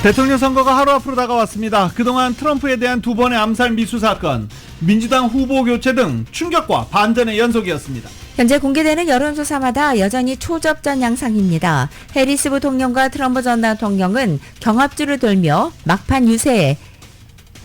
대통령 선거가 하루 앞으로 다가왔습니다. 그동안 트럼프에 대한 2번의 암살 미수 사건, 민주당 후보 교체 등 충격과 반전의 연속이었습니다. 현재 공개되는 여론조사마다 여전히 초접전 양상입니다. 해리스 부통령과 트럼프 전 대통령은 경합주를 돌며 막판 유세에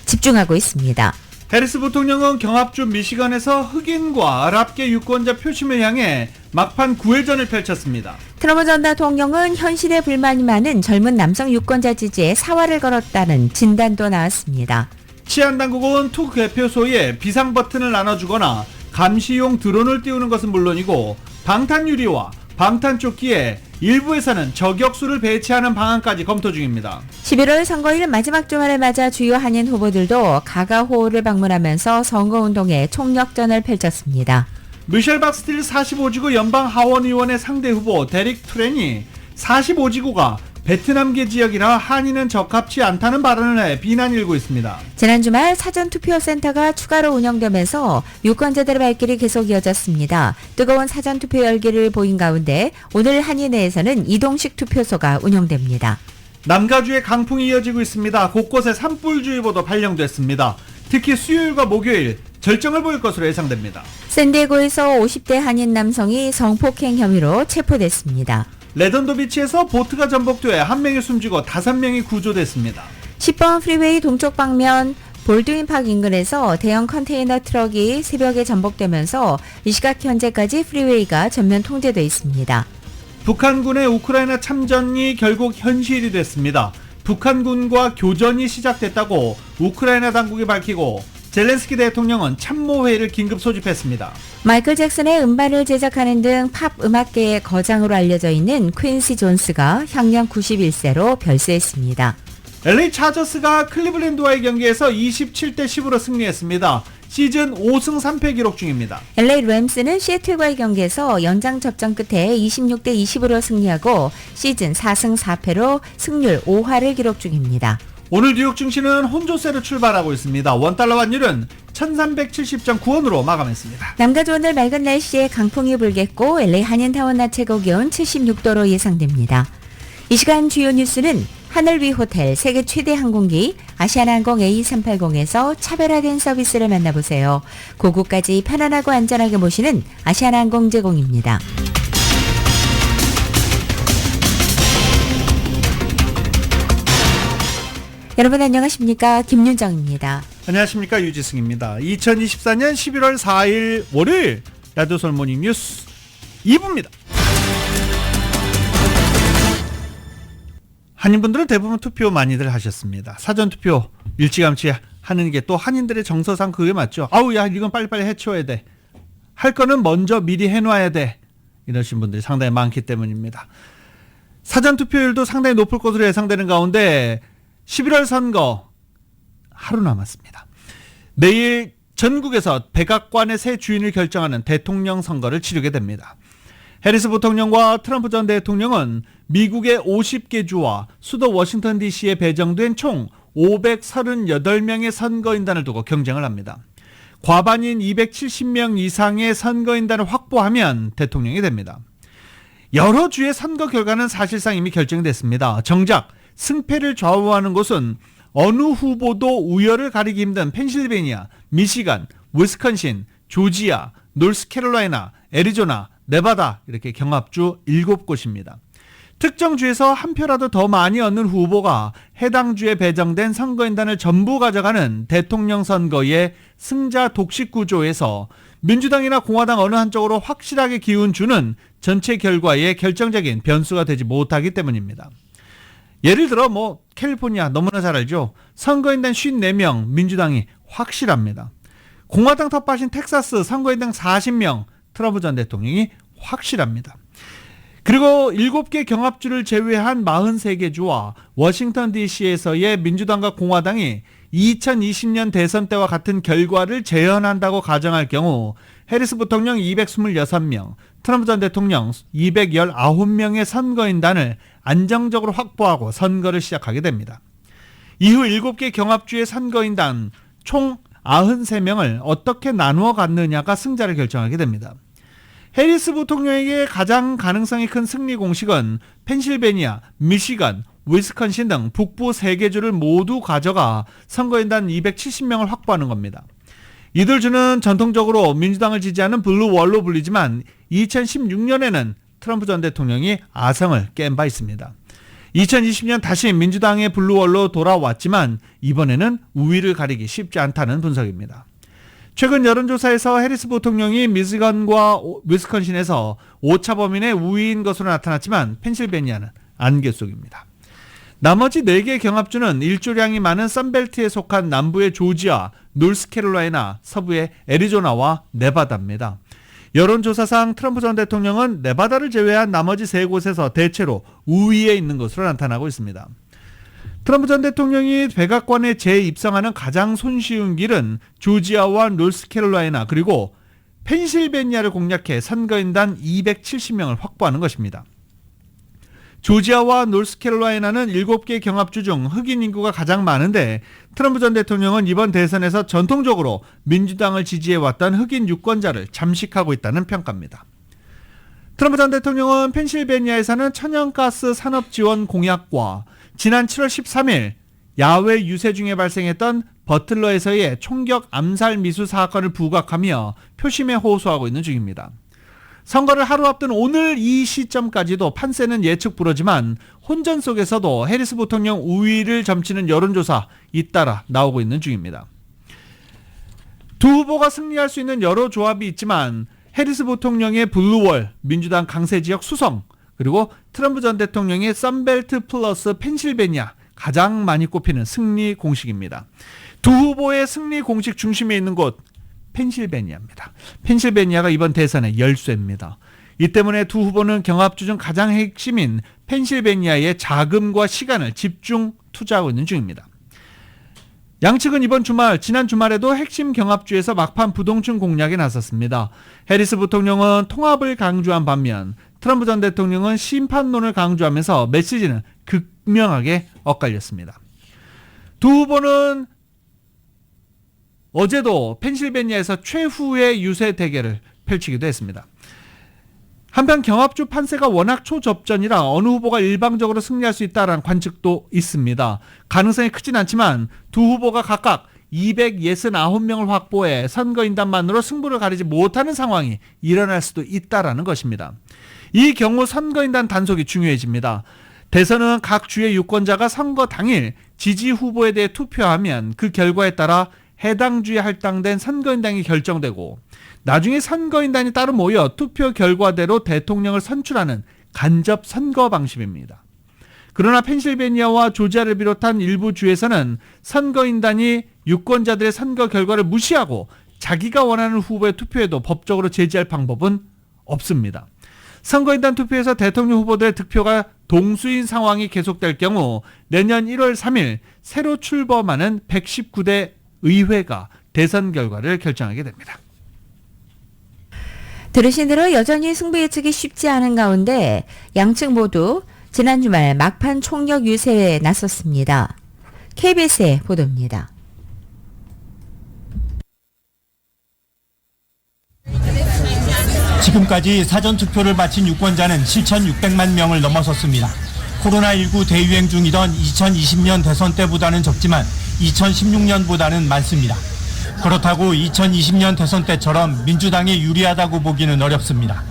집중하고 있습니다. 해리스 부통령은 경합주 미시건에서 흑인과 아랍계 유권자 표심을 향해 막판 구회전을 펼쳤습니다. 트럼프 전 대통령은 현실에 불만이 많은 젊은 남성 유권자 지지에 사활을 걸었다는 진단도 나왔습니다. 치안당국은 투 개표소에 비상 버튼을 나눠주거나 감시용 드론을 띄우는 것은 물론이고 방탄유리와 방탄조끼에 일부에서는 저격수를 배치하는 방안까지 검토 중입니다. 11월 선거일 마지막 주말을 맞아 주요 한인 후보들도 가가호를 방문하면서 선거운동에 총력전을 펼쳤습니다. 미셸 박스틸 45지구 연방 하원의원의 상대 후보 데릭 투렌이 45지구가 베트남계 지역이라 한인은 적합치 않다는 발언을 해 비난이 일고 있습니다. 지난 주말 사전투표센터가 추가로 운영되면서 유권자들의 발길이 계속 이어졌습니다. 뜨거운 사전투표 열기를 보인 가운데 오늘 한인회에서는 이동식 투표소가 운영됩니다. 남가주에 강풍이 이어지고 있습니다. 곳곳에 산불주의보도 발령됐습니다. 특히 수요일과 목요일 절정을 보일 것으로 예상됩니다. 샌디에고에서 50대 한인 남성이 성폭행 혐의로 체포됐습니다. 레던도 비치에서 보트가 전복돼 1명이 숨지고 5명이 구조됐습니다. 10번 프리웨이 동쪽 방면 볼드윈팍 인근에서 대형 컨테이너 트럭이 새벽에 전복되면서 이 시각 현재까지 프리웨이가 전면 통제돼 있습니다. 북한군의 우크라이나 참전이 결국 현실이 됐습니다. 북한군과 교전이 시작됐다고 우크라이나 당국이 밝히고 젤렌스키 대통령은 참모회의를 긴급 소집했습니다. 마이클 잭슨의 음반을 제작하는 등 팝 음악계의 거장으로 알려져 있는 퀸시 존스가 향년 91세로 별세했습니다. LA 차저스가 클리블랜드와의 경기에서 27대 10으로 승리했습니다. 시즌 5승 3패 기록 중입니다. LA 램스는 시애틀과의 경기에서 연장 접전 끝에 26대 20으로 승리하고 시즌 4승 4패로 승률 5할을 기록 중입니다. 오늘 뉴욕 증시는 혼조세로 출발하고 있습니다. 원달러 환율은 1370.9원으로 마감했습니다. 남가주 오늘 맑은 날씨에 강풍이 불겠고 LA 한인타운 낮 최고 기온 76도로 예상됩니다. 이 시간 주요 뉴스는 하늘 위 호텔 세계 최대 항공기 아시아나항공 A380에서 차별화된 서비스를 만나보세요. 고국까지 편안하고 안전하게 모시는 아시아나항공 제공입니다. 여러분 안녕하십니까? 김윤정입니다. 안녕하십니까? 유지승입니다. 2024년 11월 4일 월요일 라디오 솔모닝 뉴스 2부입니다. 한인분들은 대부분 투표 많이들 하셨습니다. 사전투표 일찌감치 하는 게 또 한인들의 정서상 그게 맞죠. 아우 야 이건 빨리빨리 해치워야 돼. 할 거는 먼저 미리 해놔야 돼. 이러신 분들이 상당히 많기 때문입니다. 사전투표율도 상당히 높을 것으로 예상되는 가운데 11월 선거 하루 남았습니다. 내일 전국에서 백악관의 새 주인을 결정하는 대통령 선거를 치르게 됩니다. 해리스 부통령과 트럼프 전 대통령은 미국의 50개 주와 수도 워싱턴 DC에 배정된 총 538명의 선거인단을 두고 경쟁을 합니다. 과반인 270명 이상의 선거인단을 확보하면 대통령이 됩니다. 여러 주의 선거 결과는 사실상 이미 결정됐습니다. 정작 승패를 좌우하는 곳은 어느 후보도 우열을 가리기 힘든 펜실베니아, 미시간, 위스콘신, 조지아, 노스캐롤라이나, 애리조나, 네바다 이렇게 경합주 7곳입니다. 특정 주에서 한 표라도 더 많이 얻는 후보가 해당 주에 배정된 선거인단을 전부 가져가는 대통령 선거의 승자 독식 구조에서 민주당이나 공화당 어느 한쪽으로 확실하게 기운 주는 전체 결과에 결정적인 변수가 되지 못하기 때문입니다. 예를 들어 캘리포니아 너무나 잘 알죠. 선거인단 54명 민주당이 확실합니다. 공화당 텃밭인 텍사스 선거인단 40명 트럼프 전 대통령이 확실합니다. 그리고 7개 경합주를 제외한 43개 주와 워싱턴 DC에서의 민주당과 공화당이 2020년 대선 때와 같은 결과를 재현한다고 가정할 경우 해리스 부통령 226명, 트럼프 전 대통령 219명의 선거인단을 안정적으로 확보하고 선거를 시작하게 됩니다. 이후 7개 경합주의 선거인단 총 93명을 어떻게 나누어 갖느냐가 승자를 결정하게 됩니다. 해리스 부통령에게 가장 가능성이 큰 승리 공식은 펜실베니아, 미시간, 위스콘신 등 북부 3개 주를 모두 가져가 선거인단 270명을 확보하는 겁니다. 이들 주는 전통적으로 민주당을 지지하는 블루월로 불리지만 2016년에는 트럼프 전 대통령이 아성을 깬 바 있습니다. 2020년 다시 민주당의 블루월로 돌아왔지만 이번에는 우위를 가리기 쉽지 않다는 분석입니다. 최근 여론조사에서 해리스 부통령이 미시건과 위스콘신에서 오차범위 우위인 것으로 나타났지만 펜실베니아는 안개 속입니다. 나머지 4개 경합주는 일조량이 많은 선벨트에 속한 남부의 조지아, 노스캐롤라이나, 서부의 애리조나와 네바다입니다. 여론조사상 트럼프 전 대통령은 네바다를 제외한 나머지 3곳에서 대체로 우위에 있는 것으로 나타나고 있습니다. 트럼프 전 대통령이 백악관에 재입성하는 가장 손쉬운 길은 조지아와 노스캐롤라이나 그리고 펜실베니아를 공략해 선거인단 270명을 확보하는 것입니다. 조지아와 노스캐롤라이나는 7개 경합주 중 흑인 인구가 가장 많은데 트럼프 전 대통령은 이번 대선에서 전통적으로 민주당을 지지해왔던 흑인 유권자를 잠식하고 있다는 평가입니다. 트럼프 전 대통령은 펜실베니아에서는 천연가스 산업 지원 공약과 지난 7월 13일 야외 유세 중에 발생했던 버틀러에서의 총격 암살 미수 사건을 부각하며 표심에 호소하고 있는 중입니다. 선거를 하루 앞둔 오늘 이 시점까지도 판세는 예측 불허지만 혼전 속에서도 해리스 부통령 우위를 점치는 여론조사 잇따라 나오고 있는 중입니다. 두 후보가 승리할 수 있는 여러 조합이 있지만 해리스 부통령의 블루월, 민주당 강세지역 수성, 그리고 트럼프 전 대통령의 선벨트 플러스 펜실베니아 가장 많이 꼽히는 승리 공식입니다. 두 후보의 승리 공식 중심에 있는 곳 펜실베니아입니다. 펜실베니아가 이번 대선의 열쇠입니다. 이 때문에 두 후보는 경합주 중 가장 핵심인 펜실베니아의 자금과 시간을 집중 투자하고 있는 중입니다. 양측은 이번 주말, 지난 주말에도 핵심 경합주에서 막판 부동층 공략에 나섰습니다. 해리스 부통령은 통합을 강조한 반면 트럼프 전 대통령은 심판론을 강조하면서 메시지는 극명하게 엇갈렸습니다. 두 후보는 어제도 펜실베니아에서 최후의 유세 대결을 펼치기도 했습니다. 한편 경합주 판세가 워낙 초접전이라 어느 후보가 일방적으로 승리할 수 있다는 관측도 있습니다. 가능성이 크진 않지만 두 후보가 각각 269명을 확보해 선거인단만으로 승부를 가리지 못하는 상황이 일어날 수도 있다는 것입니다. 이 경우 선거인단 단속이 중요해집니다. 대선은 각 주의 유권자가 선거 당일 지지 후보에 대해 투표하면 그 결과에 따라 해당 주에 할당된 선거인단이 결정되고 나중에 선거인단이 따로 모여 투표 결과대로 대통령을 선출하는 간접 선거 방식입니다. 그러나 펜실베니아와 조지아를 비롯한 일부 주에서는 선거인단이 유권자들의 선거 결과를 무시하고 자기가 원하는 후보의 투표에도 법적으로 제지할 방법은 없습니다. 선거인단 투표에서 대통령 후보들의 득표가 동수인 상황이 계속될 경우 내년 1월 3일 새로 출범하는 119대 의회가 대선 결과를 결정하게 됩니다. 들으신 대로 여전히 승부 예측이 쉽지 않은 가운데 양측 모두 지난 주말 막판 총력 유세에 나섰습니다. KBS의 보도입니다. 지금까지 사전투표를 마친 유권자는 7,600만 명을 넘어섰습니다. 코로나19 대유행 중이던 2020년 대선 때보다는 적지만 2016년보다는 많습니다. 그렇다고 2020년 대선 때처럼 민주당이 유리하다고 보기는 어렵습니다.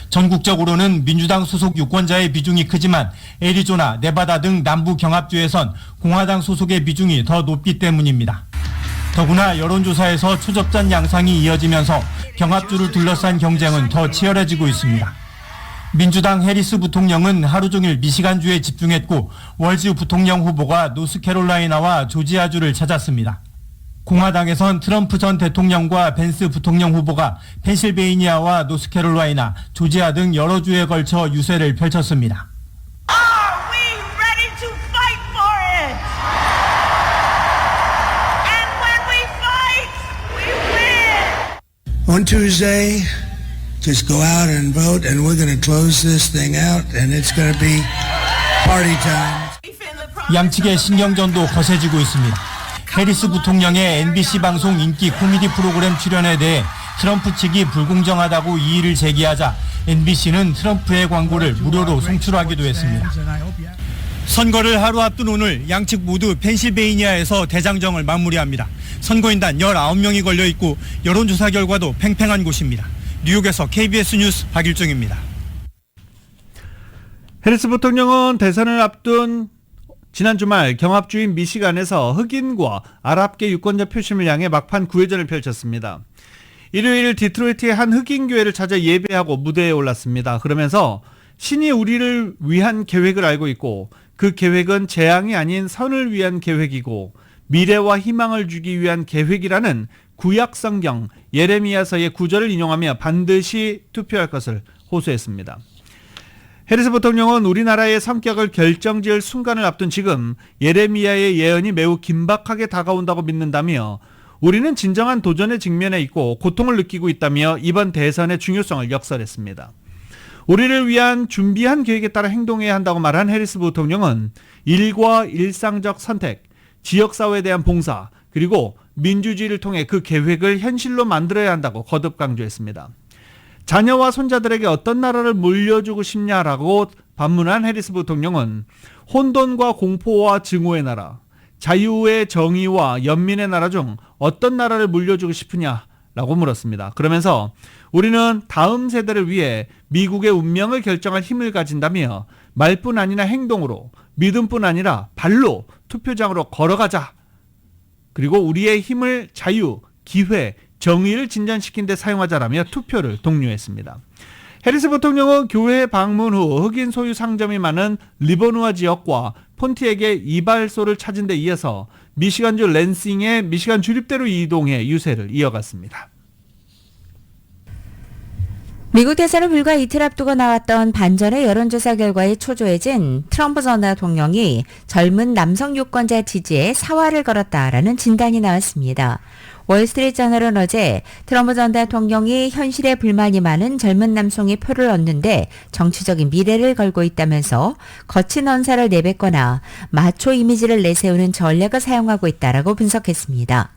전국적으로는 민주당 소속 유권자의 비중이 크지만 애리조나, 네바다 등 남부 경합주에선 공화당 소속의 비중이 더 높기 때문입니다. 더구나 여론조사에서 초접전 양상이 이어지면서 경합주를 둘러싼 경쟁은 더 치열해지고 있습니다. 민주당 해리스 부통령은 하루 종일 미시간주에 집중했고 월즈 부통령 후보가 노스캐롤라이나와 조지아주를 찾았습니다. 공화당에선 트럼프 전 대통령과 벤스 부통령 후보가 펜실베이니아와 노스캐롤라이나, 조지아 등 여러 주에 걸쳐 유세를 펼쳤습니다. Are we ready to fight for it? And when we fight, we win. On Tuesday, just go out and vote, and we're going to close this thing out, and it's going to be party time. 양측의 신경전도 거세지고 있습니다. 해리스 부통령의 NBC 방송 인기 코미디 프로그램 출연에 대해 트럼프 측이 불공정하다고 이의를 제기하자 NBC는 트럼프의 광고를 무료로 송출하기도 했습니다. 선거를 하루 앞둔 오늘 양측 모두 펜실베이니아에서 대장정을 마무리합니다. 선거인단 19명이 걸려 있고 여론조사 결과도 팽팽한 곳입니다. 뉴욕에서 KBS 뉴스 박일중입니다. 해리스 부통령은 대선을 앞둔 지난 주말 경합주인 미시간에서 흑인과 아랍계 유권자 표심을 향해 막판 구회전을 펼쳤습니다. 일요일 디트로이트의 한 흑인 교회를 찾아 예배하고 무대에 올랐습니다. 그러면서 신이 우리를 위한 계획을 알고 있고 그 계획은 재앙이 아닌 선을 위한 계획이고 미래와 희망을 주기 위한 계획이라는 구약 성경 예레미야서의 구절을 인용하며 반드시 투표할 것을 호소했습니다. 해리스 부통령은 우리나라의 성격을 결정지을 순간을 앞둔 지금 예레미야의 예언이 매우 긴박하게 다가온다고 믿는다며 우리는 진정한 도전에 직면해 있고 고통을 느끼고 있다며 이번 대선의 중요성을 역설했습니다. 우리를 위한 준비한 계획에 따라 행동해야 한다고 말한 해리스 부통령은 일과 일상적 선택, 지역사회에 대한 봉사, 그리고 민주주의를 통해 그 계획을 현실로 만들어야 한다고 거듭 강조했습니다. 자녀와 손자들에게 어떤 나라를 물려주고 싶냐라고 반문한 해리스 부통령은 혼돈과 공포와 증오의 나라, 자유의 정의와 연민의 나라 중 어떤 나라를 물려주고 싶으냐라고 물었습니다. 그러면서 우리는 다음 세대를 위해 미국의 운명을 결정할 힘을 가진다며 말뿐 아니라 행동으로, 믿음뿐 아니라 발로 투표장으로 걸어가자. 그리고 우리의 힘을 자유, 기회, 정의를 진전시킨 데 사용하자라며 투표를 독려했습니다. 해리스 부통령은 교회 방문 후 흑인 소유 상점이 많은 리버누아 지역과 폰티에게 이발소를 찾은 데 이어서 미시간주 랜싱의 미시간 주립대로 이동해 유세를 이어갔습니다. 미국 대선을 불과 이틀 앞두고 나왔던 반전의 여론조사 결과에 초조해진 트럼프 전 대통령이 젊은 남성 유권자 지지에 사활을 걸었다라는 진단이 나왔습니다. 월스트리트저널은 어제 트럼프 전 대통령이 현실에 불만이 많은 젊은 남성의 표를 얻는데 정치적인 미래를 걸고 있다면서 거친 언사를 내뱉거나 마초 이미지를 내세우는 전략을 사용하고 있다라고 분석했습니다.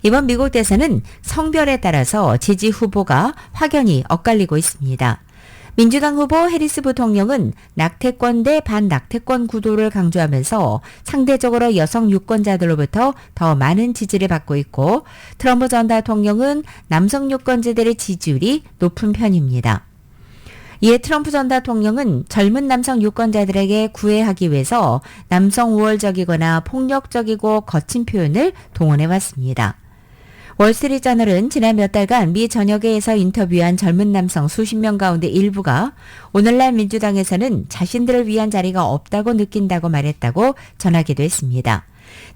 이번 미국 대선은 성별에 따라서 지지 후보가 확연히 엇갈리고 있습니다. 민주당 후보 해리스 부통령은 낙태권 대 반낙태권 구도를 강조하면서 상대적으로 여성 유권자들로부터 더 많은 지지를 받고 있고 트럼프 전 대통령은 남성 유권자들의 지지율이 높은 편입니다. 이에 트럼프 전 대통령은 젊은 남성 유권자들에게 구애하기 위해서 남성 우월적이거나 폭력적이고 거친 표현을 동원해왔습니다. 월스트리트저널은 지난 몇 달간 미 전역에서 인터뷰한 젊은 남성 수십 명 가운데 일부가 오늘날 민주당에서는 자신들을 위한 자리가 없다고 느낀다고 말했다고 전하기도 했습니다.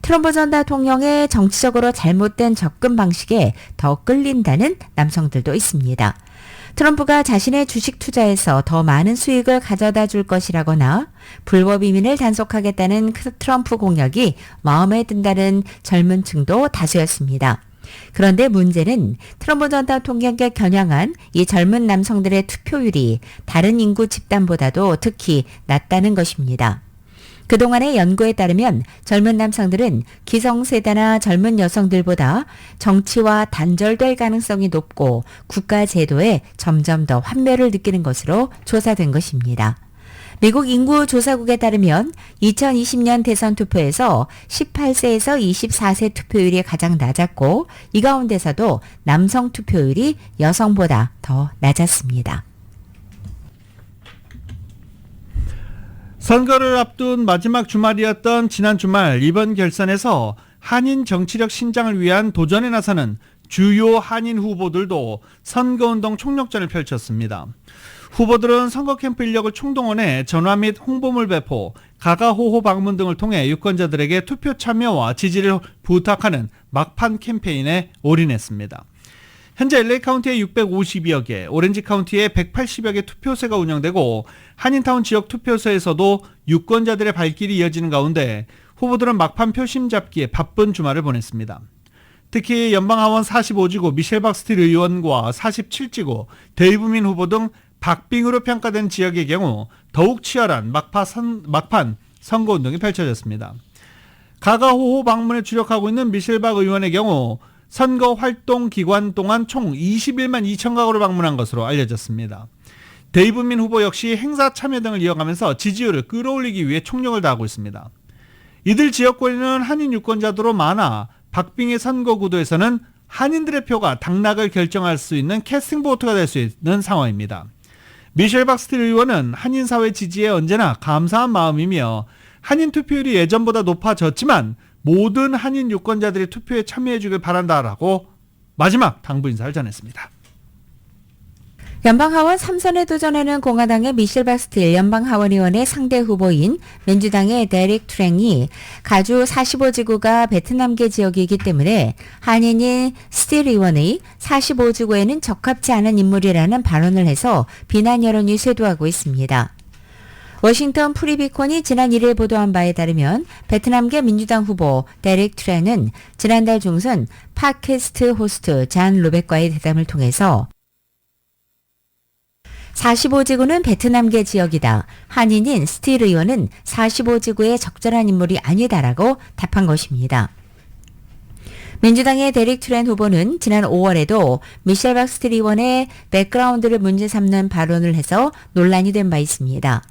트럼프 전 대통령의 정치적으로 잘못된 접근 방식에 더 끌린다는 남성들도 있습니다. 트럼프가 자신의 주식 투자에서 더 많은 수익을 가져다 줄 것이라거나 불법 이민을 단속하겠다는 트럼프 공약이 마음에 든다는 젊은 층도 다수였습니다. 그런데 문제는 트럼프 전 대통령께 겨냥한 이 젊은 남성들의 투표율이 다른 인구 집단보다도 특히 낮다는 것입니다. 그동안의 연구에 따르면 젊은 남성들은 기성세대나 젊은 여성들보다 정치와 단절될 가능성이 높고 국가 제도에 점점 더 환멸을 느끼는 것으로 조사된 것입니다. 미국 인구조사국에 따르면 2020년 대선 투표에서 18세에서 24세 투표율이 가장 낮았고 이 가운데서도 남성 투표율이 여성보다 더 낮았습니다. 선거를 앞둔 마지막 주말이었던 지난 주말 이번 결선에서 한인 정치력 신장을 위한 도전에 나서는 주요 한인 후보들도 선거운동 총력전을 펼쳤습니다. 후보들은 선거 캠프 인력을 총동원해 전화 및 홍보물 배포, 가가호호 방문 등을 통해 유권자들에게 투표 참여와 지지를 부탁하는 막판 캠페인에 올인했습니다. 현재 LA 카운티에 652여 개, 오렌지 카운티에 180여 개 투표소가 운영되고 한인타운 지역 투표소에서도 유권자들의 발길이 이어지는 가운데 후보들은 막판 표심 잡기에 바쁜 주말을 보냈습니다. 특히 연방하원 45지구 미셸 박스틸 의원과 47지구 데이브민 후보 등 박빙으로 평가된 지역의 경우 더욱 치열한 막판 선거운동이 펼쳐졌습니다. 가가호호 방문에 주력하고 있는 미셸 박 의원의 경우 선거 활동 기간 동안 총 21만 2천 가구를 방문한 것으로 알려졌습니다. 데이브민 후보 역시 행사 참여 등을 이어가면서 지지율을 끌어올리기 위해 총력을 다하고 있습니다. 이들 지역구에는 한인 유권자들로 많아 박빙의 선거 구도에서는 한인들의 표가 당락을 결정할 수 있는 캐스팅 보트가 될 수 있는 상황입니다. 미셸 박스틸 의원은 한인 사회 지지에 언제나 감사한 마음이며 한인 투표율이 예전보다 높아졌지만 모든 한인 유권자들이 투표에 참여해 주길 바란다라고 마지막 당부 인사를 전했습니다. 연방하원 3선에 도전하는 공화당의 미셸 박스틸 연방하원의원의 상대 후보인 민주당의 데릭 트랭이 가주 45지구가 베트남계 지역이기 때문에 한인인 스틸 의원의 45지구에는 적합지 않은 인물이라는 발언을 해서 비난 여론이 쇄도하고 있습니다. 워싱턴 프리비콘이 지난 1일 보도한 바에 따르면 베트남계 민주당 후보 데릭 트랭은 지난달 중순 팟캐스트 호스트 잔 로백과의 대담을 통해서 45지구는 베트남계 지역이다. 한인인 스틸 의원은 45지구의 적절한 인물이 아니다라고 답한 것입니다. 민주당의 데릭 트렌 후보는 지난 5월에도 미셸 박스틸 의원의 백그라운드를 문제 삼는 발언을 해서 논란이 된 바 있습니다.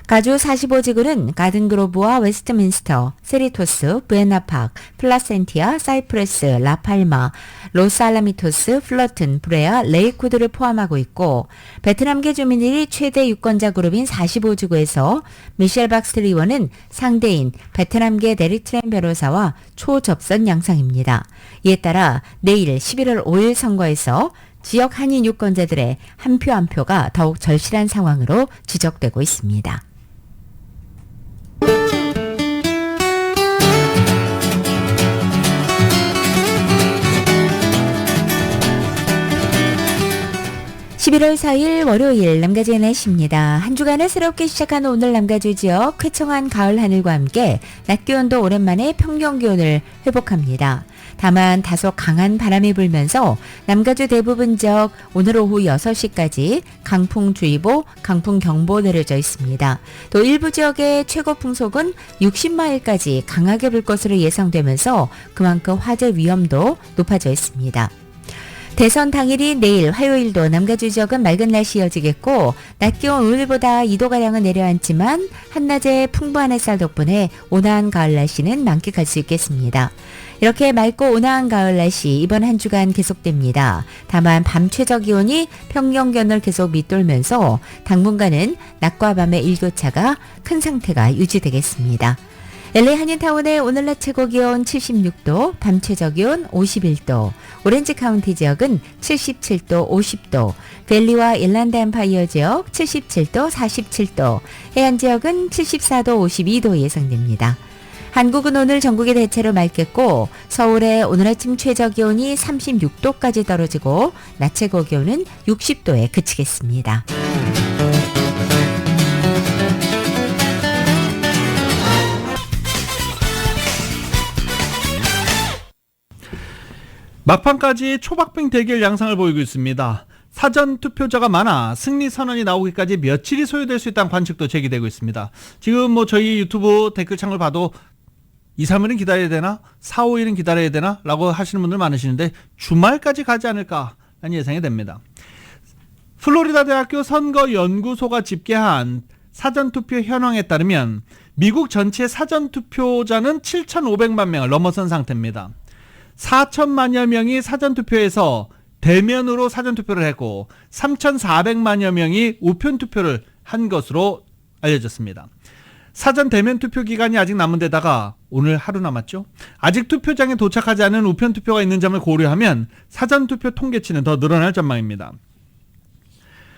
가주 45지구는 가든그로브와 웨스트민스터, 세리토스, 부에나파크, 플라센티아, 사이프레스, 라팔마, 로스알라미토스, 플러튼, 브레아, 레이코드를 포함하고 있고 베트남계 주민들이 최대 유권자 그룹인 45지구에서 미셸 박스틸 의원은 상대인 베트남계 데릭 트렌 변호사와 초접선 양상입니다. 이에 따라 내일 11월 5일 선거에서 지역 한인 유권자들의 한 표 한 표가 더욱 절실한 상황으로 지적되고 있습니다. (11월 4일) 월요일 남가주의 날씨입니다. 한 주간을 새롭게 시작한 오늘 남가주 지역 쾌청한 가을 하늘과 함께 낮 기온도 오랜만에 평균 기온을 회복합니다. 다만 다소 강한 바람이 불면서 남가주 대부분 지역 오늘 오후 6시까지 강풍주의보, 강풍경보 내려져 있습니다. 또 일부 지역의 최고 풍속은 60마일까지 강하게 불 것으로 예상되면서 그만큼 화재 위험도 높아져 있습니다. 대선 당일인 내일 화요일도 남가주 지역은 맑은 날씨 이어지겠고 낮 기온 오늘보다 2도가량은 내려앉지만 한낮에 풍부한 햇살 덕분에 온화한 가을 날씨는 만끽할 수 있겠습니다. 이렇게 맑고 온화한 가을 날씨 이번 한 주간 계속됩니다. 다만 밤 최저 기온이 평년견을 계속 밑돌면서 당분간은 낮과 밤의 일교차가 큰 상태가 유지되겠습니다. LA 한인타운의 오늘 낮 최고 기온 76도, 밤 최저 기온 51도, 오렌지 카운티 지역은 77도, 50도, 밸리와 일란드 엠파이어 지역 77도, 47도, 해안 지역은 74도, 52도 예상됩니다. 한국은 오늘 전국이 대체로 맑겠고 서울의 오늘 아침 최저 기온이 36도까지 떨어지고 낮 최고 기온은 60도에 그치겠습니다. 막판까지 초박빙 대결 양상을 보이고 있습니다. 사전 투표자가 많아 승리 선언이 나오기까지 며칠이 소요될 수 있다는 관측도 제기되고 있습니다. 지금 저희 유튜브 댓글창을 봐도 2, 3일은 기다려야 되나? 4, 5일은 기다려야 되나? 라고 하시는 분들 많으시는데 주말까지 가지 않을까 라는 예상이 됩니다. 플로리다 대학교 선거연구소가 집계한 사전투표 현황에 따르면 미국 전체 사전투표자는 7,500만 명을 넘어선 상태입니다. 4천만여 명이 사전투표에서 대면으로 사전투표를 했고 3,400만여 명이 우편투표를 한 것으로 알려졌습니다. 사전 대면 투표 기간이 아직 남은 데다가 오늘 하루 남았죠. 아직 투표장에 도착하지 않은 우편투표가 있는 점을 고려하면 사전투표 통계치는 더 늘어날 전망입니다.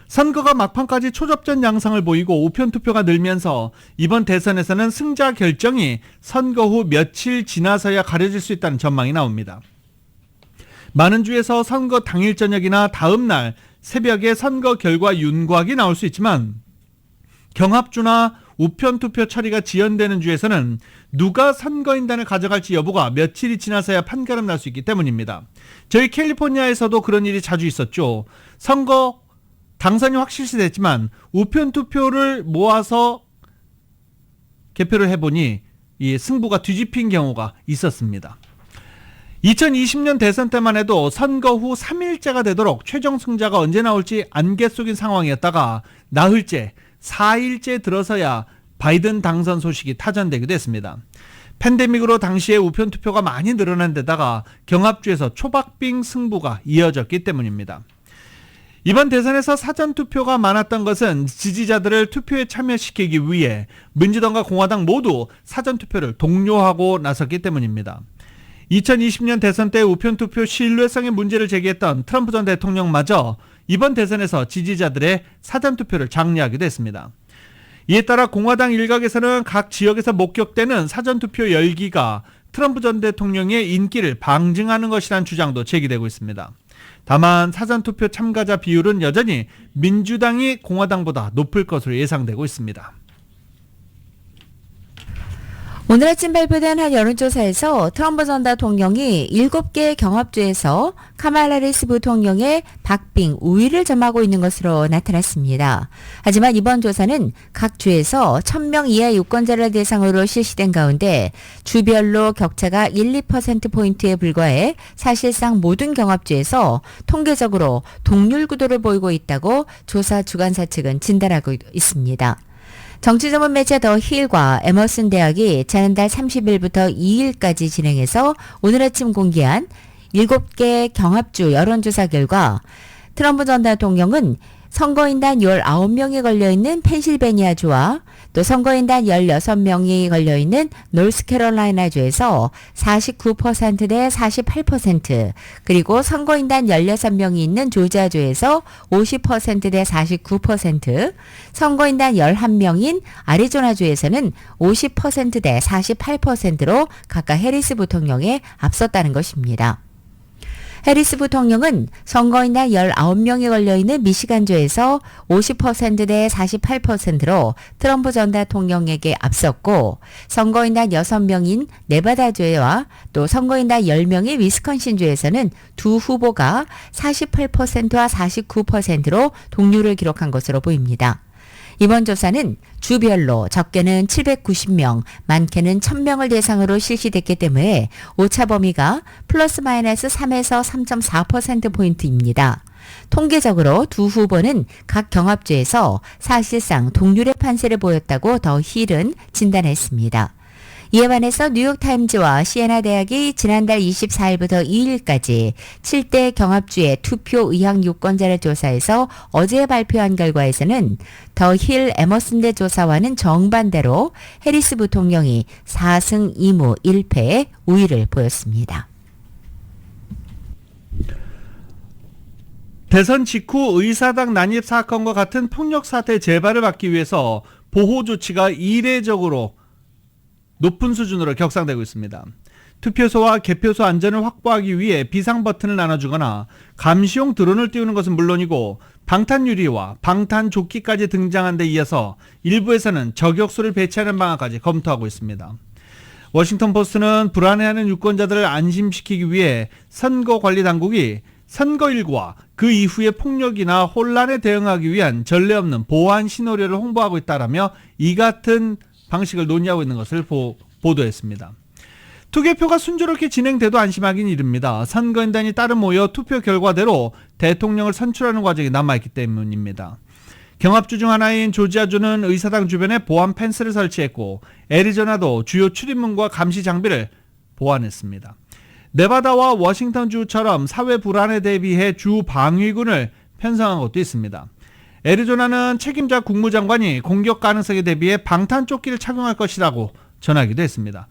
선거가 막판까지 초접전 양상을 보이고 우편투표가 늘면서 이번 대선에서는 승자 결정이 선거 후 며칠 지나서야 가려질 수 있다는 전망이 나옵니다. 많은 주에서 선거 당일 저녁이나 다음 날 새벽에 선거 결과 윤곽이 나올 수 있지만 경합주나 우편투표 처리가 지연되는 주에서는 누가 선거인단을 가져갈지 여부가 며칠이 지나서야 판가름 날 수 있기 때문입니다. 저희 캘리포니아에서도 그런 일이 자주 있었죠. 선거 당선이 확실시 됐지만 우편투표를 모아서 개표를 해보니 이 승부가 뒤집힌 경우가 있었습니다. 2020년 대선 때만 해도 선거 후 3일째가 되도록 최종 승자가 언제 나올지 안개 속인 상황이었다가 나흘째, 4일째 들어서야 바이든 당선 소식이 타전되기도 했습니다. 팬데믹으로 당시에 우편 투표가 많이 늘어난 데다가 경합주에서 초박빙 승부가 이어졌기 때문입니다. 이번 대선에서 사전투표가 많았던 것은 지지자들을 투표에 참여시키기 위해 민주당과 공화당 모두 사전투표를 독려하고 나섰기 때문입니다. 2020년 대선 때 우편투표 신뢰성의 문제를 제기했던 트럼프 전 대통령마저 이번 대선에서 지지자들의 사전투표를 장려하기도 했습니다. 이에 따라 공화당 일각에서는 각 지역에서 목격되는 사전투표 열기가 트럼프 전 대통령의 인기를 방증하는 것이라는 주장도 제기되고 있습니다. 다만 사전투표 참가자 비율은 여전히 민주당이 공화당보다 높을 것으로 예상되고 있습니다. 오늘 아침 발표된 한 여론조사에서 트럼프 전 대통령이 7개 경합주에서 카말라 해리스 부통령의 박빙 우위를 점하고 있는 것으로 나타났습니다. 하지만 이번 조사는 각 주에서 1000명 이하 유권자를 대상으로 실시된 가운데 주별로 격차가 1-2%포인트에 불과해 사실상 모든 경합주에서 통계적으로 동률 구도를 보이고 있다고 조사 주관사 측은 진단하고 있습니다. 정치전문 매체 더 힐과 에머슨 대학이 지난달 30일부터 2일까지 진행해서 오늘 아침 공개한 7개 경합주 여론조사 결과 트럼프 전 대통령은 선거인단 19명이 걸려있는 펜실베니아주와 또 선거인단 16명이 걸려있는 노스캐롤라이나주에서 49%대 48%, 그리고 선거인단 16명이 있는 조지아주에서 50%대 49%, 선거인단 11명인 아리조나주에서는 50%대 48%로 각각 해리스 부통령에 앞섰다는 것입니다. 해리스 부통령은 선거인단 19명이 걸려있는 미시간주에서 50%대 48%로 트럼프 전 대통령에게 앞섰고, 선거인단 6명인 네바다주와 또 선거인단 10명인 위스콘신주에서는 두 후보가 48%와 49%로 동률을 기록한 것으로 보입니다. 이번 조사는 주별로 적게는 790명, 많게는 1000명을 대상으로 실시됐기 때문에 오차 범위가 플러스 마이너스 3에서 3.4%포인트입니다. 통계적으로 두 후보는 각 경합주에서 사실상 동률의 판세를 보였다고 더 힐은 진단했습니다. 이에 반해서 뉴욕타임즈와 시에나 대학이 지난달 24일부터 2일까지 7대 경합주의 투표 의향 유권자를 조사해서 어제 발표한 결과에서는 더 힐 에머슨대 조사와는 정반대로 해리스 부통령이 4승 2무 1패의 우위를 보였습니다. 대선 직후 의사당 난입 사건과 같은 폭력 사태 재발을 막기 위해서 보호 조치가 이례적으로 높은 수준으로 격상되고 있습니다. 투표소와 개표소 안전을 확보하기 위해 비상 버튼을 나눠주거나 감시용 드론을 띄우는 것은 물론이고 방탄 유리와 방탄 조끼까지 등장한 데 이어서 일부에서는 저격수를 배치하는 방안까지 검토하고 있습니다. 워싱턴 포스트는 불안해하는 유권자들을 안심시키기 위해 선거관리당국이 선거일과 그 이후의 폭력이나 혼란에 대응하기 위한 전례 없는 보안 신호료를 홍보하고 있다라며 이 같은 방식을 논의하고 있는 것을 보도했습니다. 투개표가 순조롭게 진행돼도 안심하긴 이릅니다. 선거인단이 따로 모여 투표 결과대로 대통령을 선출하는 과정이 남아있기 때문입니다. 경합주 중 하나인 조지아주는 의사당 주변에 보안 펜스를 설치했고 애리조나도 주요 출입문과 감시 장비를 보완했습니다. 네바다와 워싱턴주처럼 사회 불안에 대비해 주 방위군을 편성한 것도 있습니다. 애리조나는 책임자 국무장관이 공격 가능성에 대비해 방탄 조끼를 착용할 것이라고 전하기도 했습니다.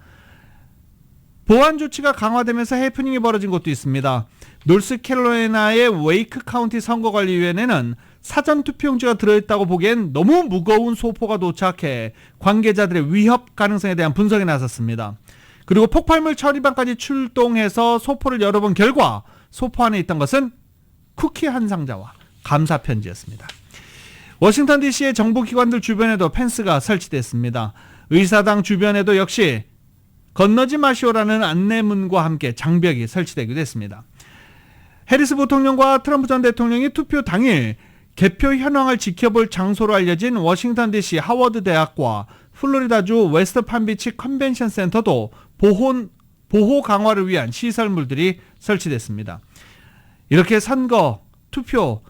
보안 조치가 강화되면서 해프닝이 벌어진 곳도 있습니다. 노스캐롤라이나의 웨이크 카운티 선거관리위원회는 사전투표용지가 들어있다고 보기엔 너무 무거운 소포가 도착해 관계자들의 위협 가능성에 대한 분석에 나섰습니다. 그리고 폭발물 처리반까지 출동해서 소포를 열어본 결과 소포 안에 있던 것은 쿠키 한 상자와 감사 편지였습니다. 워싱턴 DC의 정부기관들 주변에도 펜스가 설치됐습니다. 의사당 주변에도 역시 건너지 마시오라는 안내문과 함께 장벽이 설치되기도 했습니다. 해리스 부통령과 트럼프 전 대통령이 투표 당일 개표 현황을 지켜볼 장소로 알려진 워싱턴 DC 하워드 대학과 플로리다주 웨스트 팜비치 컨벤션 센터도 보호 보호 강화를 위한 시설물들이 설치됐습니다. 이렇게 선거, 투표,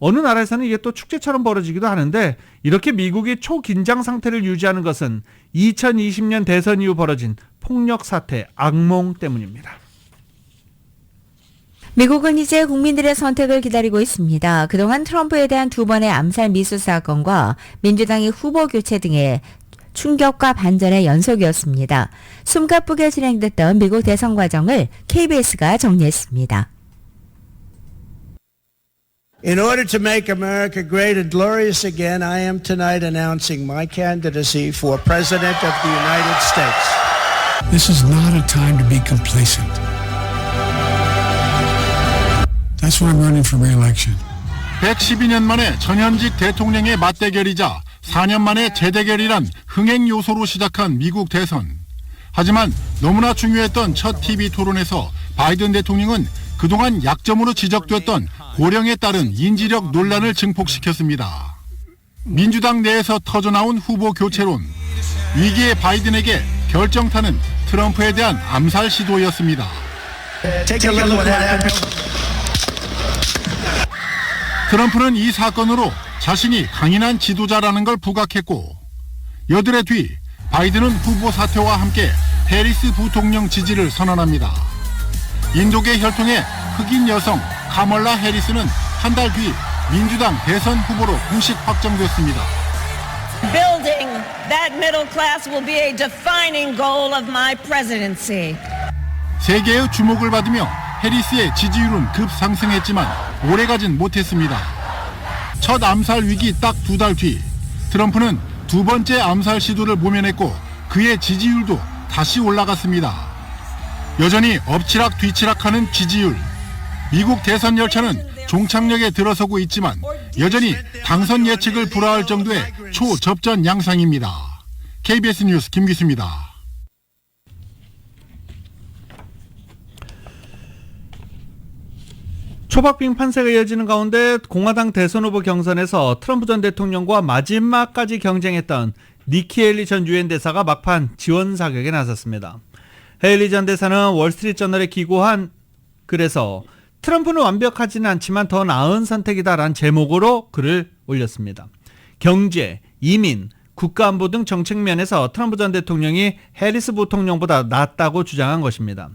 어느 나라에서는 이게 또 축제처럼 벌어지기도 하는데 이렇게 미국이 초긴장 상태를 유지하는 것은 2020년 대선 이후 벌어진 폭력 사태, 악몽 때문입니다. 미국은 이제 국민들의 선택을 기다리고 있습니다. 그동안 트럼프에 대한 두 번의 암살 미수 사건과 민주당의 후보 교체 등의 충격과 반전의 연속이었습니다. 숨가쁘게 진행됐던 미국 대선 과정을 KBS가 정리했습니다. In order to make America great and glorious again, I am tonight announcing my candidacy for President of the United States. This is not a time to be complacent. That's why I'm running for re-election. 112년 만에 전현직 대통령의 맞대결이자 4년 만에 재대결이란 흥행 요소로 시작한 미국 대선. 하지만 너무나 중요했던 첫 TV 토론에서 바이든 대통령은 그동안 약점으로 지적됐던 고령에 따른 인지력 논란을 증폭시켰습니다. 민주당 내에서 터져나온 후보 교체론. 위기의 바이든에게 결정타는 트럼프에 대한 암살 시도였습니다. 트럼프는 이 사건으로 자신이 강인한 지도자라는 걸 부각했고 여들의 뒤 바이든은 후보 사퇴와 함께 해리스 부통령 지지를 선언합니다. 인도계 혈통의 흑인 여성 카멀라 해리스는 한 달 뒤 민주당 대선 후보로 공식 확정됐습니다. Building that middle class will be a defining goal of my presidency. 세계의 주목을 받으며 해리스의 지지율은 급상승했지만 오래가진 못했습니다. 첫 암살 위기 딱 2달 뒤 트럼프는 두 번째 암살 시도를 모면했고 그의 지지율도 다시 올라갔습니다. 여전히 엎치락 뒤치락하는 지지율. 미국 대선 열차는 종착역에 들어서고 있지만 여전히 당선 예측을 불허할 정도의 초접전 양상입니다. KBS 뉴스 김기수입니다. 초박빙 판세가 이어지는 가운데 공화당 대선 후보 경선에서 트럼프 전 대통령과 마지막까지 경쟁했던 니키 헤일리 전 유엔 대사가 막판 지원 사격에 나섰습니다. 헤일리 전 대사는 월스트리트저널에 기고한 글에서 트럼프는 완벽하지는 않지만 더 나은 선택이다라는 제목으로 글을 올렸습니다. 경제, 이민, 국가안보 등 정책 면에서 트럼프 전 대통령이 해리스 부통령보다 낫다고 주장한 것입니다.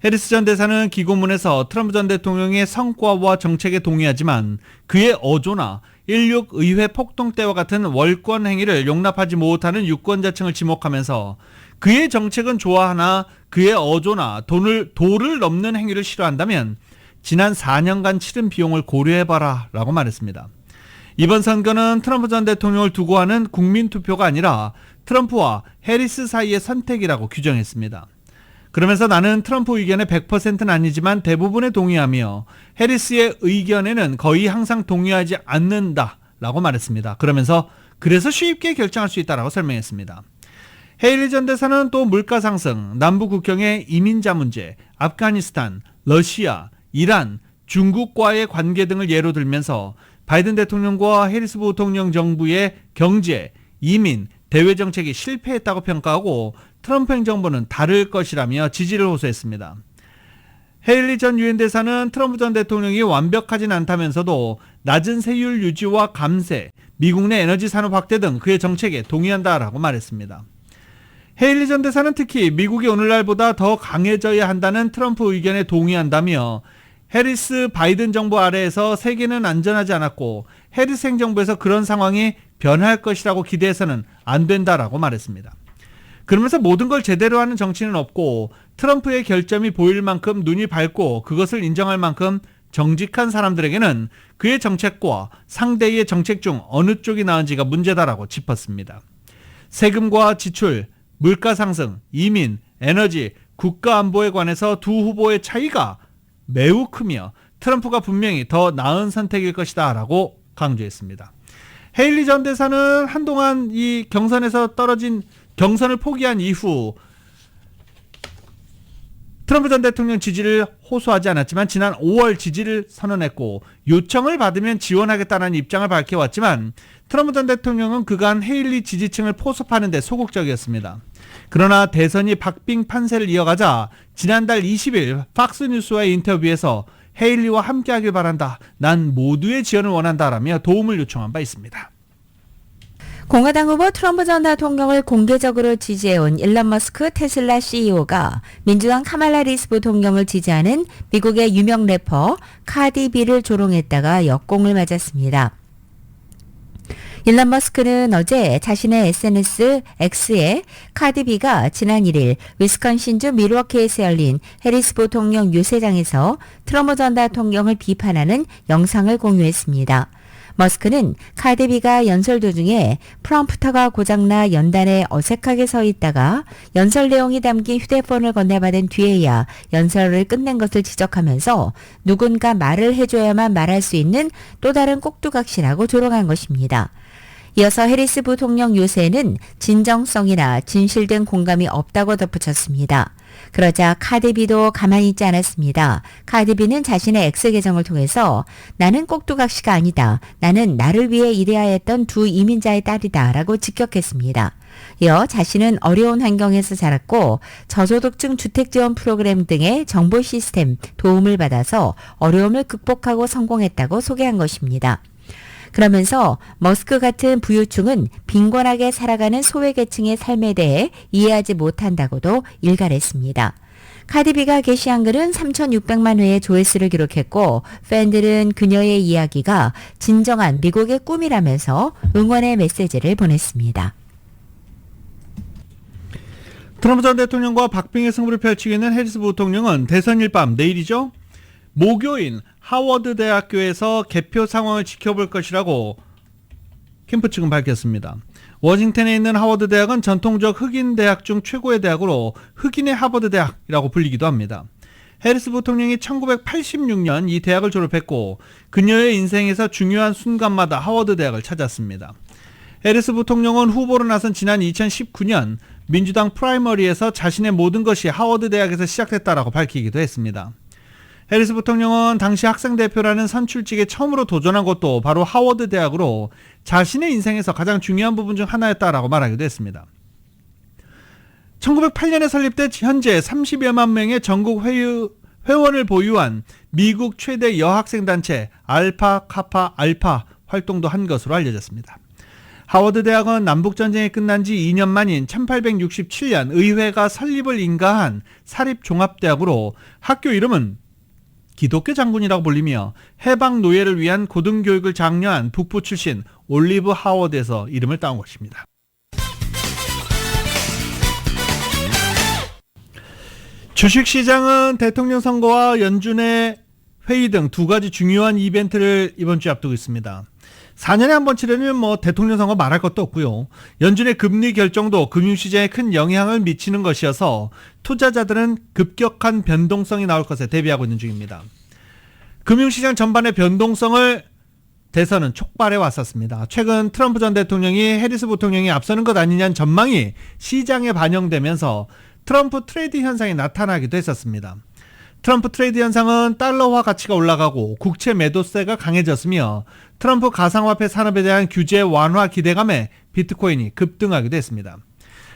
해리스 전 대사는 기고문에서 트럼프 전 대통령의 성과와 정책에 동의하지만 그의 어조나 16 의회 폭동 때와 같은 월권 행위를 용납하지 못하는 유권자층을 지목하면서 그의 정책은 좋아하나 그의 어조나 도를 넘는 행위를 싫어한다면 지난 4년간 치른 비용을 고려해봐라 라고 말했습니다. 이번 선거는 트럼프 전 대통령을 두고 하는 국민투표가 아니라 트럼프와 해리스 사이의 선택이라고 규정했습니다. 그러면서 나는 트럼프 의견에 100%는 아니지만 대부분에 동의하며 해리스의 의견에는 거의 항상 동의하지 않는다 라고 말했습니다. 그러면서 그래서 쉽게 결정할 수 있다라고 설명했습니다. 헤일리 전 대사는 또 물가 상승, 남북 국경의 이민자 문제, 아프가니스탄, 러시아, 이란, 중국과의 관계 등을 예로 들면서 바이든 대통령과 해리스 부통령 정부의 경제, 이민, 대외 정책이 실패했다고 평가하고 트럼프 행정부는 다를 것이라며 지지를 호소했습니다. 헤일리 전 유엔 대사는 트럼프 전 대통령이 완벽하진 않다면서도 낮은 세율 유지와 감세, 미국 내 에너지 산업 확대 등 그의 정책에 동의한다라고 말했습니다. 헤일리 전 대사는 특히 미국이 오늘날보다 더 강해져야 한다는 트럼프 의견에 동의한다며 해리스 바이든 정부 아래에서 세계는 안전하지 않았고 해리스 행정부에서 그런 상황이 변할 것이라고 기대해서는 안 된다라고 말했습니다. 그러면서 모든 걸 제대로 하는 정치는 없고 트럼프의 결점이 보일 만큼 눈이 밝고 그것을 인정할 만큼 정직한 사람들에게는 그의 정책과 상대의 정책 중 어느 쪽이 나은지가 문제다라고 짚었습니다. 세금과 지출, 물가 상승, 이민, 에너지, 국가 안보에 관해서 두 후보의 차이가 매우 크며 트럼프가 분명히 더 나은 선택일 것이다 라고 강조했습니다. 헤일리 전 대사는 한동안 이 경선에서 떨어진 경선을 포기한 이후 트럼프 전 대통령 지지를 호소하지 않았지만 지난 5월 지지를 선언했고 요청을 받으면 지원하겠다는 입장을 밝혀왔지만 트럼프 전 대통령은 그간 헤일리 지지층을 포섭하는 데 소극적이었습니다. 그러나 대선이 박빙 판세를 이어가자 지난달 20일 팍스뉴스와의 인터뷰에서 헤일리와 함께하길 바란다. 난 모두의 지원을 원한다라며 도움을 요청한 바 있습니다. 공화당 후보 트럼프 전 대통령을 공개적으로 지지해온 일론 머스크 테슬라 CEO가 민주당 카말라 리스 부통령을 지지하는 미국의 유명 래퍼 카디비를 조롱했다가 역공을 맞았습니다. 일론 머스크는 어제 자신의 SNS X에 카디비가 지난 1일 위스콘신주 밀워키에서 열린 해리스 부통령 유세장에서 트럼프 전 대통령을 비판하는 영상을 공유했습니다. 머스크는 카디비가 연설 도중에 프롬프터가 고장나 연단에 어색하게 서 있다가 연설 내용이 담긴 휴대폰을 건네받은 뒤에야 연설을 끝낸 것을 지적하면서 누군가 말을 해줘야만 말할 수 있는 또 다른 꼭두각시라고 조롱한 것입니다. 이어서 해리스 부통령 요새는 진정성이나 진실 등 공감이 없다고 덧붙였습니다. 그러자 카디비도 가만히 있지 않았습니다. 카디비는 자신의 X 계정을 통해서 나는 꼭두각시가 아니다. 나는 나를 위해 일해야 했던 두 이민자의 딸이다 라고 직격했습니다. 이어 자신은 어려운 환경에서 자랐고 저소득층 주택지원 프로그램 등의 정보 시스템 도움을 받아서 어려움을 극복하고 성공했다고 소개한 것입니다. 그러면서 머스크 같은 부유층은 빈곤하게 살아가는 소외계층의 삶에 대해 이해하지 못한다고도 일갈했습니다. 카디비가 게시한 글은 3,600만 회의 조회수를 기록했고 팬들은 그녀의 이야기가 진정한 미국의 꿈이라면서 응원의 메시지를 보냈습니다. 트럼프 전 대통령과 박빙의 승부를 펼치고 있는 해리스 부통령은 대선 일밤 내일이죠. 모교인 하워드 대학교에서 개표 상황을 지켜볼 것이라고 캠프 측은 밝혔습니다. 워싱턴에 있는 하워드 대학은 전통적 흑인 대학 중 최고의 대학으로 흑인의 하버드 대학이라고 불리기도 합니다. 해리스 부통령이 1986년 이 대학을 졸업했고 그녀의 인생에서 중요한 순간마다 하워드 대학을 찾았습니다. 해리스 부통령은 후보로 나선 지난 2019년 민주당 프라이머리에서 자신의 모든 것이 하워드 대학에서 시작됐다라고 밝히기도 했습니다. 해리스 부통령은 당시 학생대표라는 선출직에 처음으로 도전한 것도 바로 하워드 대학으로 자신의 인생에서 가장 중요한 부분 중 하나였다라고 말하기도 했습니다. 1908년에 설립돼 현재 30여만 명의 전국 회원을 보유한 미국 최대 여학생단체 알파 카파 알파 활동도 한 것으로 알려졌습니다. 하워드 대학은 남북전쟁이 끝난 지 2년 만인 1867년 의회가 설립을 인가한 사립종합대학으로 학교 이름은 기독교 장군이라고 불리며 해방 노예를 위한 고등교육을 장려한 북부 출신 올리브 하워드에서 이름을 따온 것입니다. 주식시장은 대통령 선거와 연준의 회의 등 두 가지 중요한 이벤트를 이번 주에 앞두고 있습니다. 4년에 한 번 치르는 대통령 선거 말할 것도 없고요. 연준의 금리 결정도 금융시장에 큰 영향을 미치는 것이어서 투자자들은 급격한 변동성이 나올 것에 대비하고 있는 중입니다. 금융시장 전반의 변동성을 대선은 촉발해 왔었습니다. 최근 트럼프 전 대통령이 해리스 부통령이 앞서는 것 아니냐는 전망이 시장에 반영되면서 트럼프 트레이드 현상이 나타나기도 했었습니다. 트럼프 트레이드 현상은 달러화 가치가 올라가고 국채 매도세가 강해졌으며 트럼프 가상화폐 산업에 대한 규제 완화 기대감에 비트코인이 급등하기도 했습니다.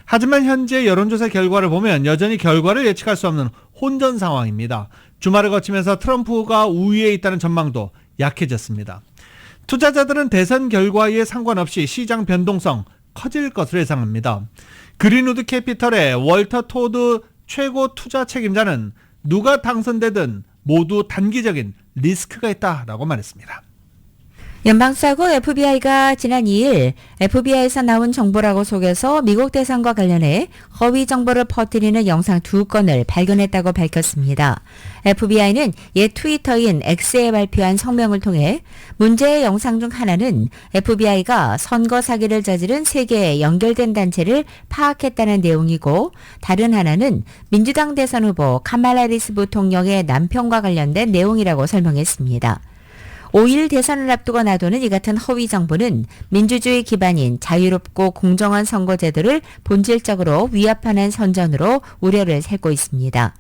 하지만 현재 여론조사 결과를 보면 여전히 결과를 예측할 수 없는 혼전 상황입니다. 주말을 거치면서 트럼프가 우위에 있다는 전망도 약해졌습니다. 투자자들은 대선 결과에 상관없이 시장 변동성 커질 것으로 예상합니다. 그린우드 캐피털의 월터 토드 최고 투자 책임자는 누가 당선되든 모두 단기적인 리스크가 있다라고 말했습니다. 연방수사국 FBI가 지난 2일 FBI에서 나온 정보라고 속여서 미국 대선과 관련해 허위 정보를 퍼뜨리는 영상 2건을 발견했다고 밝혔습니다. FBI는 옛 트위터인 X에 발표한 성명을 통해 문제의 영상 중 하나는 FBI가 선거 사기를 저지른 3개의 연결된 단체를 파악했다는 내용이고 다른 하나는 민주당 대선 후보 카말라 해리스 부통령의 남편과 관련된 내용이라고 설명했습니다. 5일 대선을 앞두고 나도는 이 같은 허위 정보는 민주주의 기반인 자유롭고 공정한 선거제도를 본질적으로 위협하는 선전으로 우려를 살고 있습니다.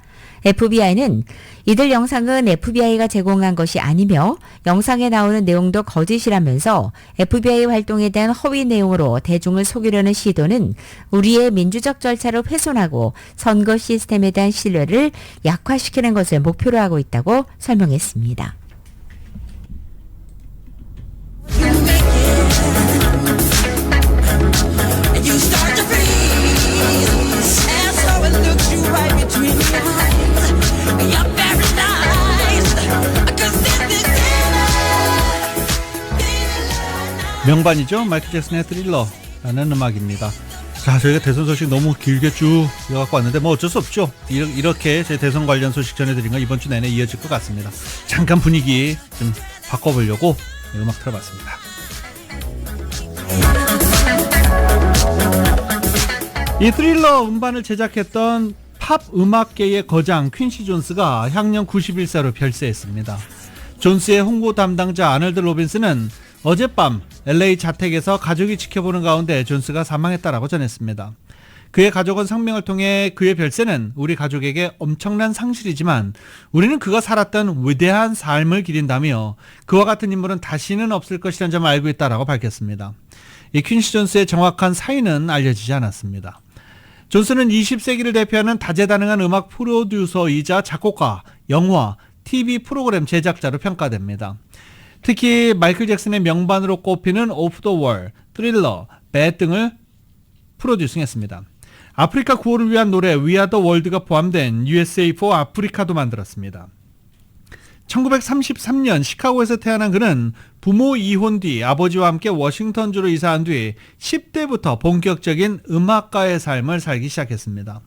FBI는 이들 영상은 FBI가 제공한 것이 아니며 영상에 나오는 내용도 거짓이라면서 FBI 활동에 대한 허위 내용으로 대중을 속이려는 시도는 우리의 민주적 절차를 훼손하고 선거 시스템에 대한 신뢰를 약화시키는 것을 목표로 하고 있다고 설명했습니다. You start to freeze, and so it looks you right between the eyes. You're paralyzed, 'cause this is 명반이죠. 마이클 잭슨의 트릴러라는 음악입니다. 자, 저희가 대선 소식 너무 길게 쭉 이어갖고 왔는데 뭐 어쩔 수 없죠. 이렇게 제 대선 관련 소식 전해드린 건 이번 주 내내 이어질 것 같습니다. 잠깐 분위기 좀 바꿔보려고 음악 틀어봤습니다. 이 트릴러 음반을 제작했던 팝 음악계의 거장 퀸시 존스가 향년 91세로 별세했습니다. 존스의 홍보 담당자 아널드 로빈스는 어젯밤 LA 자택에서 가족이 지켜보는 가운데 존스가 사망했다라고 전했습니다. 그의 가족은 성명을 통해 그의 별세는 우리 가족에게 엄청난 상실이지만 우리는 그가 살았던 위대한 삶을 기린다며 그와 같은 인물은 다시는 없을 것이라는 점을 알고 있다라고 밝혔습니다. 이 퀸시 존스의 정확한 사인은 알려지지 않았습니다. 존스는 20세기를 대표하는 다재다능한 음악 프로듀서이자 작곡가, 영화, TV 프로그램 제작자로 평가됩니다. 특히 마이클 잭슨의 명반으로 꼽히는 오프 더 월, 트릴러, 배드 등을 프로듀싱했습니다. 아프리카 구호를 위한 노래 We Are The World가 포함된 USA for 아프리카도 만들었습니다. 1933년 시카고에서 태어난 그는 부모 이혼 뒤 아버지와 함께 워싱턴주로 이사한 뒤 10대부터 본격적인 음악가의 삶을 살기 시작했습니다.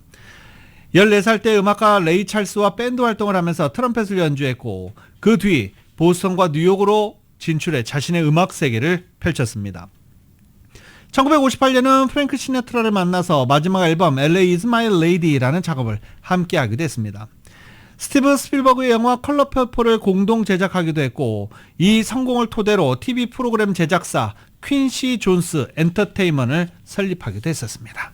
14살 때 음악가 레이 찰스와 밴드 활동을 하면서 트럼펫을 연주했고 그 뒤 보스턴과 뉴욕으로 진출해 자신의 음악 세계를 펼쳤습니다. 1958년은 프랭크 시나트라를 만나서 마지막 앨범 LA is my lady라는 작업을 함께 하기도 했습니다. 스티븐 스필버그의 영화 컬러 퍼플을 공동 제작하기도 했고 이 성공을 토대로 TV 프로그램 제작사 퀸시 존스 엔터테인먼트를 설립하기도 했었습니다.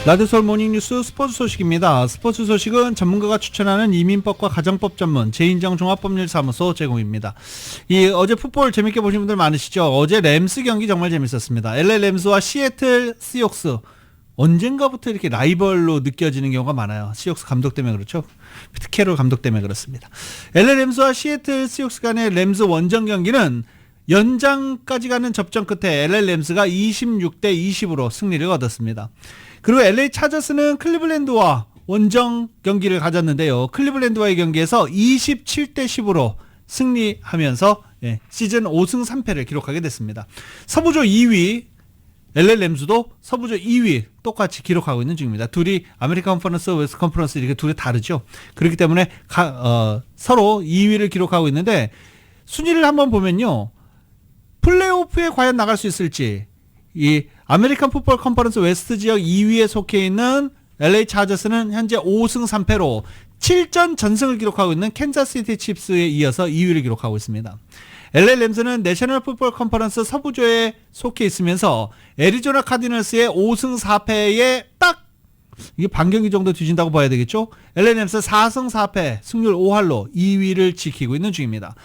라디오서울 모닝뉴스 스포츠 소식입니다. 스포츠 소식은 전문가가 추천하는 이민법과 가정법 전문 재인정 종합법률사무소 제공입니다. 어제 풋볼 재밌게 보신 분들 많으시죠? 어제 램스 경기 정말 재밌었습니다. LA 램스와 시애틀 시옥스 언젠가부터 이렇게 라이벌로 느껴지는 경우가 많아요. 시옥스 감독 때문에 그렇죠. 캐롤 감독 때문에 그렇습니다. LA 램스와 시애틀 시옥스 간의 램스 원정 경기는 연장까지 가는 접전 끝에 LA 램스가 26대 20으로 승리를 얻었습니다. 그리고 LA 차저스는 클리블랜드와 원정 경기를 가졌는데요. 클리블랜드와의 경기에서 27대 10으로 승리하면서 시즌 5승 3패를 기록하게 됐습니다. 서부조 2위 LA 램스도 서부조 2위 똑같이 기록하고 있는 중입니다. 둘이 아메리칸 컨퍼런스, 웨스트 컨퍼런스 이렇게 둘이 다르죠. 그렇기 때문에 서로 2위를 기록하고 있는데 순위를 한번 보면요. 플레이오프에 과연 나갈 수 있을지 이 아메리칸 풋볼 컨퍼런스 웨스트 지역 2위에 속해 있는 LA 차저스는 현재 5승 3패로 7전 전승을 기록하고 있는 캔자스시티 칩스에 이어서 2위를 기록하고 있습니다. LA 램스는 내셔널 풋볼 컨퍼런스 서부조에 속해 있으면서 애리조나 카디널스의 5승 4패에 딱 이게 반경기 정도 뒤진다고 봐야 되겠죠. LA 램스 4승 4패 승률 5할로 2위를 지키고 있는 중입니다.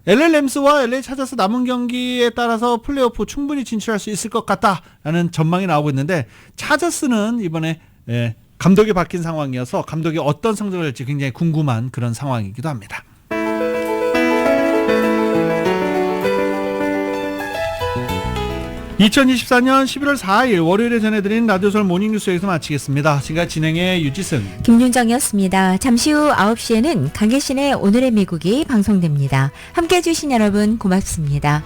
LA 램스와 LA 차저스 남은 경기에 따라서 플레이오프 충분히 진출할 수 있을 것 같다라는 전망이 나오고 있는데 차저스는 이번에 감독이 바뀐 상황이어서 감독이 어떤 성적을 낼지 굉장히 궁금한 그런 상황이기도 합니다. (2024년 11월 4일) 월요일에 전해드린 라디오서울 모닝뉴스 여기서 마치겠습니다. 지금까지 진행의 유지승 김윤정이었습니다. 잠시 후 9시에는 강계신의 오늘의 미국이 방송됩니다. 함께해 주신 여러분 고맙습니다.